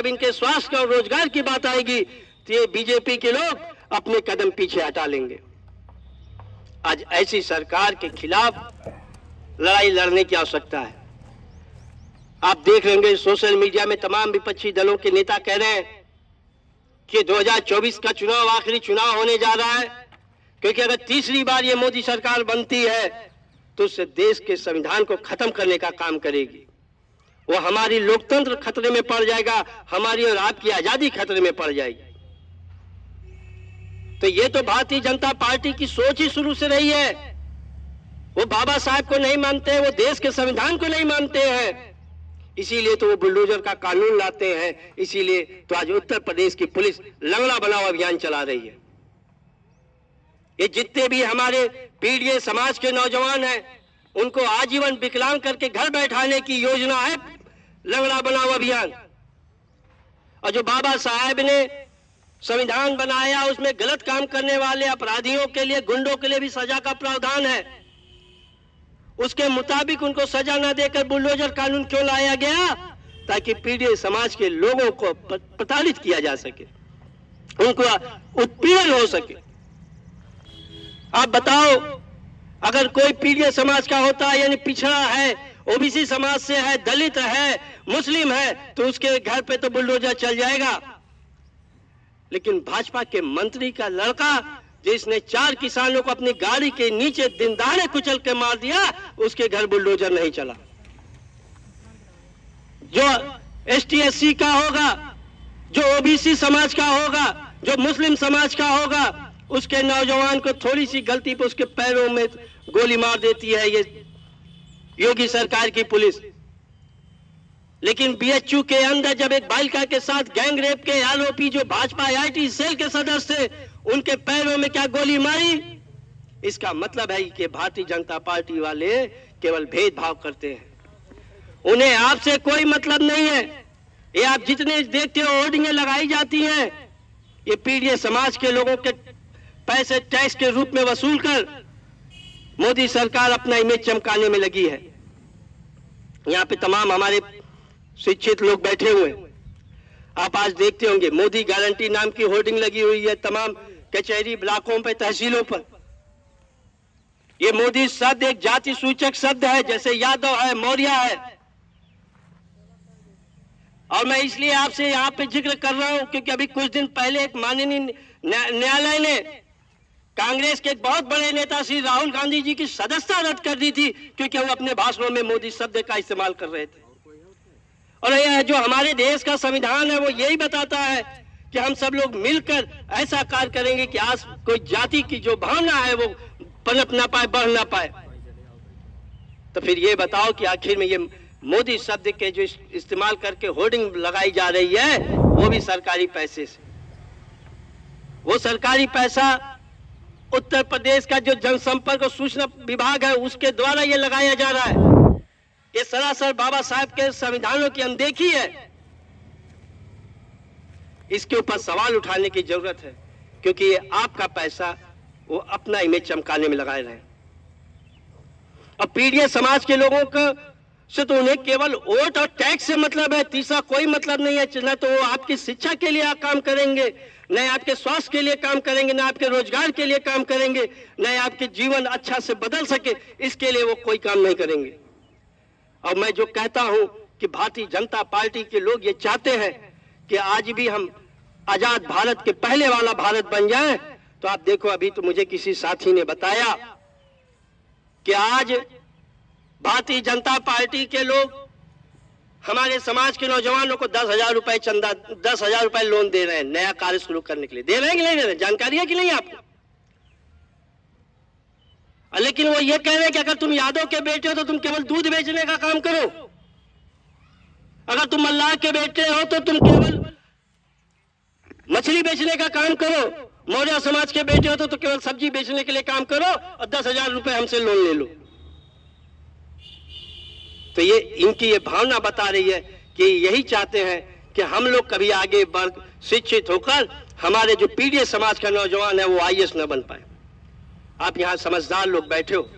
जब इनके स्वास्थ्य और रोजगार की बात आएगी तो ये बीजेपी के लोग अपने कदम पीछे हटा लेंगे। आज ऐसी सरकार के खिलाफ लड़ाई लड़ने की आवश्यकता है। आप देख लेंगे सोशल मीडिया में तमाम विपक्षी दलों के नेता कह रहे हैं कि 2024 का चुनाव आखिरी चुनाव होने जा रहा है, क्योंकि अगर तीसरी बार ये मोदी सरकार बनती है तो उससे देश के संविधान को खत्म करने का काम करेगी। वो हमारी लोकतंत्र खतरे में पड़ जाएगा, हमारी और आपकी आजादी खतरे में पड़ जाएगी। तो ये तो भारतीय जनता पार्टी की सोच ही शुरू से रही है। वो बाबा साहब को नहीं मानते, वो देश के संविधान को नहीं मानते हैं, इसीलिए तो वो बुलडोजर का कानून लाते हैं। इसीलिए तो आज उत्तर प्रदेश की पुलिस लंगड़ा बनाओ अभियान चला रही है। ये जितने भी हमारे पीड़ित समाज के नौजवान हैं उनको आजीवन विकलांग करके घर बैठाने की योजना है लंगड़ा बनाओ अभियान। और जो बाबा साहब ने संविधान बनाया उसमें गलत काम करने वाले अपराधियों के लिए, गुंडों के लिए भी सजा का प्रावधान है। उसके मुताबिक उनको सजा न देकर बुलडोजर कानून क्यों लाया गया? ताकि पीड़ित समाज के लोगों को प्रताड़ित किया जा सके, उनको उत्पीड़न हो सके। आप बताओ, अगर कोई पीड़ित समाज का होता है, यानी पिछड़ा है, ओबीसी समाज से है, दलित है, मुस्लिम है, तो उसके घर पे तो बुलडोजर चल जाएगा। लेकिन भाजपा के मंत्री का लड़का जिसने 4 किसानों को अपनी गाड़ी के नीचे दिन दहाड़े कुचल के मार दिया, उसके घर बुलडोजर नहीं चला। जो ST/SC का होगा, जो ओबीसी समाज का होगा, जो मुस्लिम समाज का होगा, उसके नौजवान को थोड़ी सी गलती पर उसके पैरों में गोली मार देती है ये योगी सरकार की पुलिस। लेकिन BHU के अंदर जब एक बालिका के साथ गैंग रेप के आरोपी जो भाजपा IIT सेल के सदस्य थे, उनके पैरों में क्या गोली मारी? इसका मतलब है कि भारतीय जनता पार्टी वाले केवल भेदभाव करते हैं। उन्हें आपसे कोई मतलब नहीं है। ये आप जितने देखते हो होर्डिंगें लगाई जाती हैं, ये पीड़ित समाज के लोगों के पैसे टैक्स के रूप में वसूल कर मोदी सरकार अपना इमेज चमकाने में लगी है। यहाँ पे तमाम हमारे शिक्षित लोग बैठे हुए हैं। आप आज देखते होंगे मोदी गारंटी नाम की होर्डिंग लगी हुई है तमाम कचहरी, ब्लॉकों पे, तहसीलों पर। ये मोदी शब्द एक जाति सूचक शब्द है, जैसे यादव है, मौर्य है। और मैं इसलिए आपसे यहाँ पे जिक्र कर रहा हूं क्योंकि अभी कुछ दिन पहले एक माननीय न्यायालय ने कांग्रेस के एक बहुत बड़े नेता श्री राहुल गांधी जी की सदस्यता रद्द कर दी थी, क्योंकि वो अपने भाषणों में मोदी शब्द का इस्तेमाल कर रहे थे। और यह जो हमारे देश का संविधान है वो यही बताता है कि हम सब लोग मिलकर ऐसा कार्य करेंगे कि आज कोई जाति की जो भावना है वो पनप ना पाए, बढ़ ना पाए। तो फिर ये बताओ कि आखिर में ये मोदी शब्द के जो इस्तेमाल करके होर्डिंग लगाई जा रही है वो भी सरकारी पैसे से। वो सरकारी पैसा उत्तर प्रदेश का जो जनसंपर्क और सूचना विभाग है उसके द्वारा ये लगाया जा रहा है। ये सरासर बाबा साहब के संविधानों की अनदेखी है। इसके ऊपर सवाल उठाने की जरूरत है, क्योंकि ये आपका पैसा वो अपना इमेज चमकाने में लगाए रहे। और पीड़ित समाज के लोगों को से तो उन्हें केवल वोट और टैक्स से मतलब है, तीसरा कोई मतलब नहीं है। न तो वो आपकी शिक्षा के लिए काम करेंगे, न आपके स्वास्थ्य के लिए काम करेंगे, न आपके रोजगार के लिए काम करेंगे, न आपके जीवन अच्छा से बदल सके इसके लिए वो कोई काम नहीं करेंगे। और मैं जो कहता हूं कि भारतीय जनता पार्टी के लोग ये चाहते हैं कि आज भी हम आजाद भारत के पहले वाला भारत बन जाएं, तो आप देखो अभी तो मुझे किसी साथी ने बताया कि आज भारतीय जनता पार्टी के लोग हमारे समाज के नौजवानों को 10,000 रुपए चंदा, 10,000 रुपए लोन दे रहे हैं नया कार्य शुरू करने के लिए। दे रहे हैं कि नहीं दे रहे? जानकारी है कि नहीं आपको? लेकिन वो ये कह रहे हैं कि अगर तुम यादव के बेटे हो तो तुम केवल दूध बेचने का काम करो, अगर तुम मल्लाह के बेटे हो तो तुम केवल मछली बेचने का काम करो, मौर्य समाज के बेटे हो तो केवल सब्जी बेचने के लिए काम करो और 10,000 रुपए हमसे लोन ले लो। तो ये इनकी ये भावना बता रही है कि यही चाहते हैं कि हम लोग कभी आगे बढ़ शिक्षित होकर हमारे जो पीड़ित समाज का नौजवान है वो IAS न बन पाए। आप यहाँ समझदार लोग बैठे हो,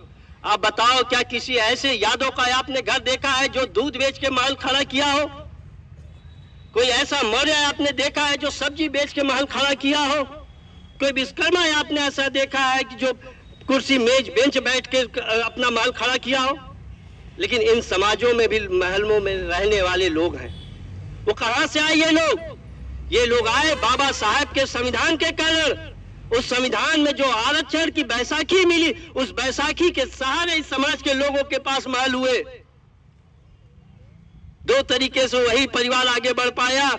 आप बताओ क्या किसी ऐसे यादव का आपने घर देखा है जो दूध बेच के माल खड़ा किया हो? कोई ऐसा मौर्य आपने देखा है जो सब्जी बेच के महल खड़ा किया हो? कोई विश्वकर्मा है आपने ऐसा देखा है कि जो कुर्सी मेज बेंच बैठ के अपना महल खड़ा किया हो? लेकिन इन समाजों में भी महलों में रहने वाले लोग हैं। वो कहां से आए ये लोग? ये लोग आए बाबा साहब के संविधान के कारण। उस संविधान में जो आरक्षण की बैसाखी मिली, उस बैसाखी के सहारे इस समाज के लोगों के पास महल हुए। दो तरीके से वही परिवार आगे बढ़ पाया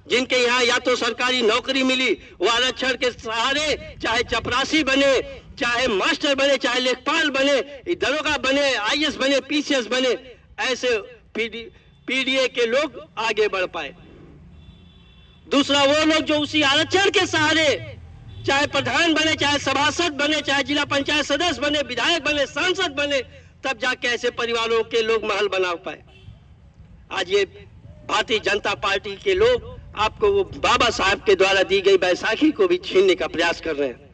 जिनके यहाँ या तो सरकारी नौकरी मिली, वो आरक्षण के सहारे चाहे चपरासी बने, चाहे मास्टर बने, चाहे लेखपाल बने, दरोगा बने, आईएएस बने, पीसीएस बने, ऐसे पीडीए के लोग आगे बढ़ पाए। दूसरा वो लोग जो उसी आरक्षण के सहारे चाहे प्रधान बने, चाहे सभासद बने, चाहे जिला पंचायत सदस्य बने, विधायक बने, सांसद बने, तब जाके ऐसे परिवारों के लोग महल बना पाए। आज ये भारतीय जनता पार्टी के लोग आपको वो बाबा साहब के द्वारा दी गई बैसाखी को भी छीनने का प्रयास कर रहे हैं।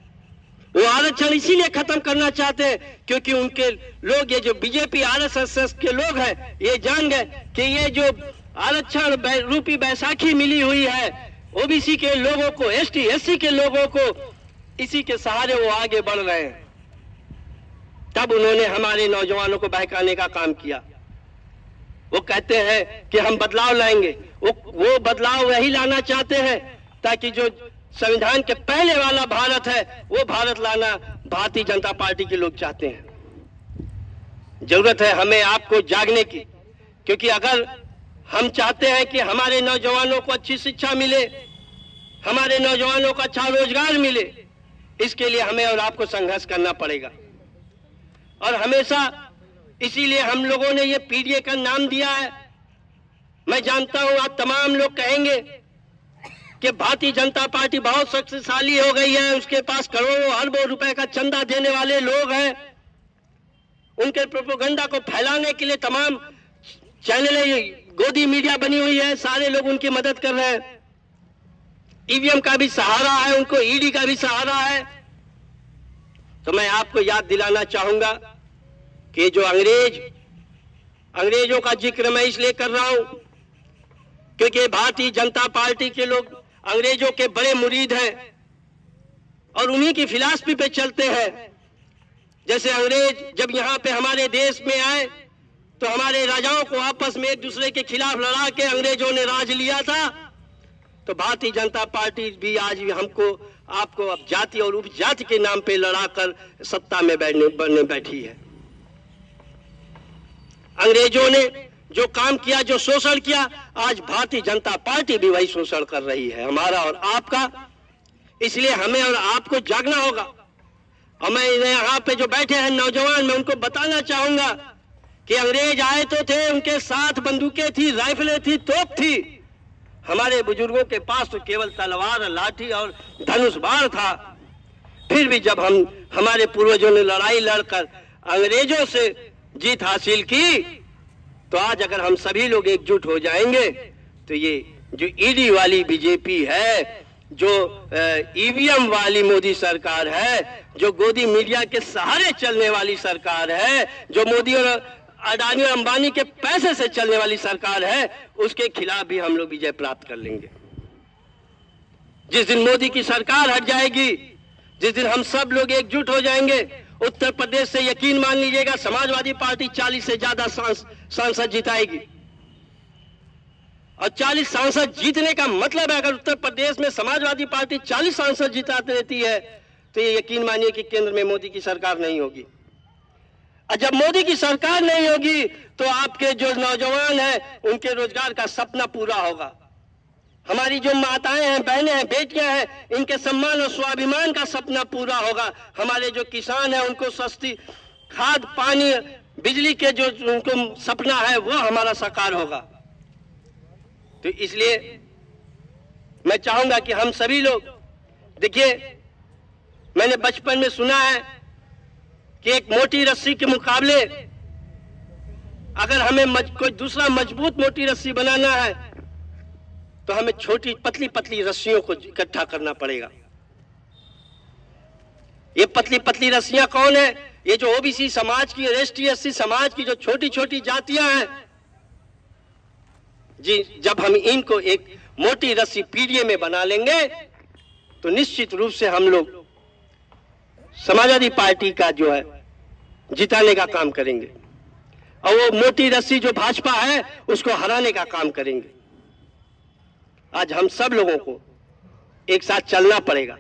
वो आरक्षण इसीलिए खत्म करना चाहते हैं क्योंकि उनके लोग, ये जो बीजेपी आरएसएस के लोग हैं, ये जान गए कि ये जो आरक्षण रूपी बैसाखी मिली हुई है ओबीसी के लोगों को, एसटी एससी के लोगों को, इसी के सहारे वो आगे बढ़ रहे हैं। तब उन्होंने हमारे नौजवानों को बहकाने का काम किया। वो कहते हैं कि हम बदलाव लाएंगे। वो बदलाव वही लाना चाहते हैं ताकि जो संविधान के पहले वाला भारत है वो भारत लाना भारतीय जनता पार्टी के लोग चाहते हैं। जरूरत है हमें आपको जागने की, क्योंकि अगर हम चाहते हैं कि हमारे नौजवानों को अच्छी शिक्षा मिले, हमारे नौजवानों को अच्छा रोजगार मिले, इसके लिए हमें और आपको संघर्ष करना पड़ेगा। और हमेशा इसीलिए हम लोगों ने ये पीडीए का नाम दिया है। मैं जानता हूं आज तमाम लोग कहेंगे कि भारतीय जनता पार्टी बहुत शक्तिशाली हो गई है, उसके पास करोड़ों अरबों रुपए का चंदा देने वाले लोग हैं। उनके प्रोपेगेंडा को फैलाने के लिए तमाम चैनलें, गोदी मीडिया बनी हुई है, सारे लोग उनकी मदद कर रहे हैं। ईवीएम का भी सहारा है उनको, ईडी का भी सहारा है। तो मैं आपको याद दिलाना चाहूंगा कि जो अंग्रेजों का जिक्र मैं इसलिए कर रहा हूं क्योंकि भारतीय जनता पार्टी के लोग अंग्रेजों के बड़े मुरीद हैं और उन्हीं की फिलॉसफी पे चलते हैं। जैसे अंग्रेज जब यहाँ पे हमारे देश में आए तो हमारे राजाओं को आपस में एक दूसरे के खिलाफ लड़ा के अंग्रेजों ने राज लिया था, तो भारतीय जनता पार्टी भी आज भी हमको आपको अब जाति और उपजाति के नाम पे लड़ाकर सत्ता में बनने बैठी है। अंग्रेजों ने जो काम किया, जो शोषण किया, आज भारतीय जनता पार्टी भी वही शोषण कर रही है, हमारा और आपका। इसलिए हमें और आपको जागना होगा। और मैं यहाँ पे जो बैठे हैं नौजवान, मैं उनको बताना चाहूंगा कि अंग्रेज आए तो थे, उनके साथ बंदूकें थी, राइफलें थी, तोप थी। हमारे बुजुर्गों के पास तो केवल तलवार, लाठी और धनुष बाण था। फिर भी जब हमारे पूर्वजों ने लड़ाई लड़कर अंग्रेजों से जीत हासिल की, तो आज अगर हम सभी लोग एकजुट हो जाएंगे तो ये जो ईडी वाली बीजेपी है, जो ईवीएम वाली मोदी सरकार है, जो गोदी मीडिया के सहारे चलने वाली सरकार है, जो मोदी और अडानी और अंबानी के पैसे से चलने वाली सरकार है, उसके खिलाफ भी हम लोग विजय प्राप्त कर लेंगे। जिस दिन मोदी की सरकार हट जाएगी, जिस दिन हम सब लोग एकजुट हो जाएंगे, उत्तर प्रदेश से यकीन मान लीजिएगा समाजवादी पार्टी 40 से ज्यादा सांसद जिताएगी। और 40 सांसद जीतने का मतलब है, अगर उत्तर प्रदेश में समाजवादी पार्टी 40 सांसद जिता देती है तो ये यकीन मानिए कि केंद्र में मोदी की सरकार नहीं होगी। और जब मोदी की सरकार नहीं होगी तो आपके जो नौजवान हैं उनके रोजगार का सपना पूरा होगा। हमारी जो माताएं हैं, बहनें हैं, बेटियां हैं, इनके सम्मान और स्वाभिमान का सपना पूरा होगा। हमारे जो किसान हैं उनको सस्ती खाद, पानी, बिजली के जो उनको सपना है वो हमारा साकार होगा। तो इसलिए मैं चाहूंगा कि हम सभी लोग, देखिए मैंने बचपन में सुना है कि एक मोटी रस्सी के मुकाबले अगर हमें कोई दूसरा मजबूत मोटी रस्सी बनाना है तो हमें छोटी पतली पतली रस्सियों को इकट्ठा करना पड़ेगा। ये पतली पतली रस्सियां कौन है? ये जो ओबीसी समाज की, एसटी एससी समाज की जो छोटी छोटी जातियां हैं जी, जब हम इनको एक मोटी रस्सी पीडीए में बना लेंगे तो निश्चित रूप से हम लोग समाजवादी पार्टी का जो है जिताने का काम करेंगे और वो मोटी रस्सी जो भाजपा है उसको हराने का काम करेंगे। आज हम सब लोगों को एक साथ चलना पड़ेगा।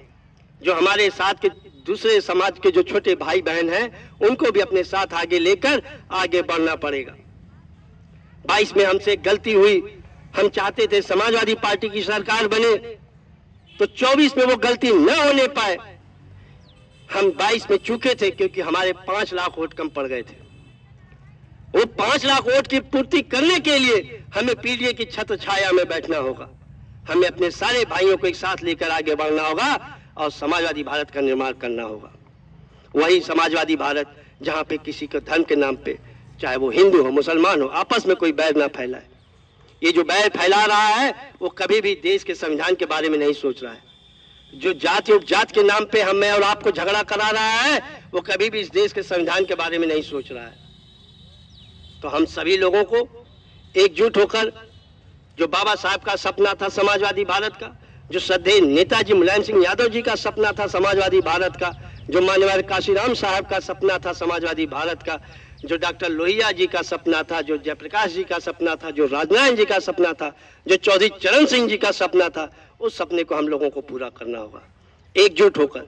जो हमारे साथ के दूसरे समाज के जो छोटे भाई बहन हैं उनको भी अपने साथ आगे लेकर आगे बढ़ना पड़ेगा। 22 में हमसे गलती हुई, हम चाहते थे समाजवादी पार्टी की सरकार बने तो 24 में वो गलती न होने पाए। हम 22 में चूके थे क्योंकि हमारे 5 लाख वोट कम पड़ गए थे। वो 5 लाख वोट की पूर्ति करने के लिए हमें पीडीए की छत्र छाया में बैठना होगा। हमें अपने सारे भाइयों को एक साथ लेकर आगे बढ़ना होगा और समाजवादी भारत का निर्माण करना होगा। वही समाजवादी भारत जहां पे किसी के धर्म के नाम पे, चाहे वो हिंदू हो मुसलमान हो, आपस में कोई बैर ना फैलाए। ये जो बैर फैला रहा है वो कभी भी देश के संविधान के बारे में नहीं सोच रहा है। जो जाति उपजात के नाम पे हमें और आपको झगड़ा करा रहा है वो कभी भी इस देश के संविधान के बारे में नहीं सोच रहा है। तो हम सभी लोगों को एकजुट होकर, जो बाबा साहब का सपना था समाजवादी भारत का, जो श्रद्धेय नेताजी मुलायम सिंह यादव जी का सपना था समाजवादी भारत का, जो मान्यवर काशीराम साहब का सपना था समाजवादी भारत का, जो डॉक्टर लोहिया जी का सपना था, जो जयप्रकाश जी का सपना था, जो राजनारायण जी का सपना था, जो चौधरी चरण सिंह जी का सपना था, उस सपने को हम लोगों को पूरा करना होगा एकजुट होकर।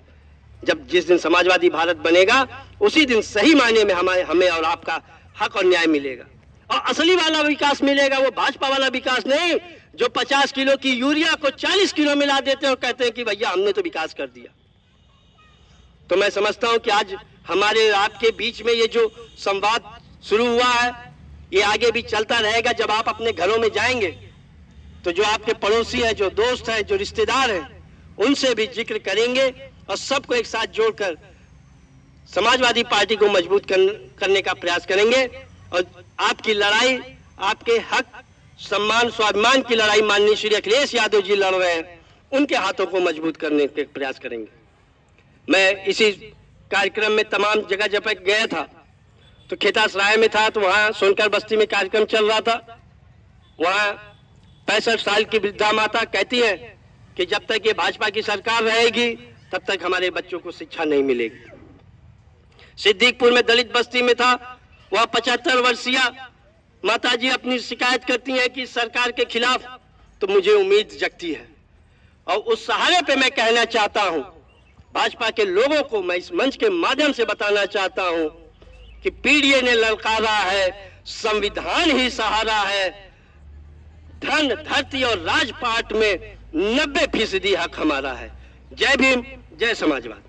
जब जिस दिन समाजवादी भारत बनेगा उसी दिन सही मायने में हमें और आपका हक और न्याय मिलेगा और असली वाला विकास मिलेगा। वो भाजपा वाला विकास नहीं जो 50 किलो की यूरिया को 40 किलो मिला देते हैं और कहते हैं कि भैया हमने तो विकास कर दिया। तो मैं समझता हूं कि आज हमारे आपके बीच में ये जो संवाद शुरू हुआ है ये आगे भी चलता रहेगा। जब आप अपने घरों में जाएंगे तो जो आपके पड़ोसी हैं, जो दोस्त हैं, जो रिश्तेदार हैं, उनसे भी जिक्र करेंगे और सबको एक साथ जोड़कर समाजवादी पार्टी को मजबूत करने का प्रयास करेंगे। और आपकी लड़ाई, आपके हक, सम्मान, स्वाभिमान की लड़ाई माननीय श्री अखिलेश यादव जी लड़ रहे हैं, उनके हाथों को मजबूत करने के प्रयास करेंगे। मैं इसी कार्यक्रम में तमाम जगह जब गया था तो खेतासराय में था तो वहां सोनकर बस्ती में कार्यक्रम चल रहा था। वहां 65 साल की वृद्धा माता कहती है कि जब तक ये भाजपा की सरकार रहेगी तब तक हमारे बच्चों को शिक्षा नहीं मिलेगी। सिद्दीकपुर में दलित बस्ती में था, वह 75 वर्षीय माताजी अपनी शिकायत करती हैं कि सरकार के खिलाफ, तो मुझे उम्मीद जगती है। और उस सहारे पे मैं कहना चाहता हूं, भाजपा के लोगों को मैं इस मंच के माध्यम से बताना चाहता हूं कि पीडीए ने ललकारा है, संविधान ही सहारा है। धन, धरती और राजपाट में 90% हक हमारा है। जय भीम, जय समाजवाद।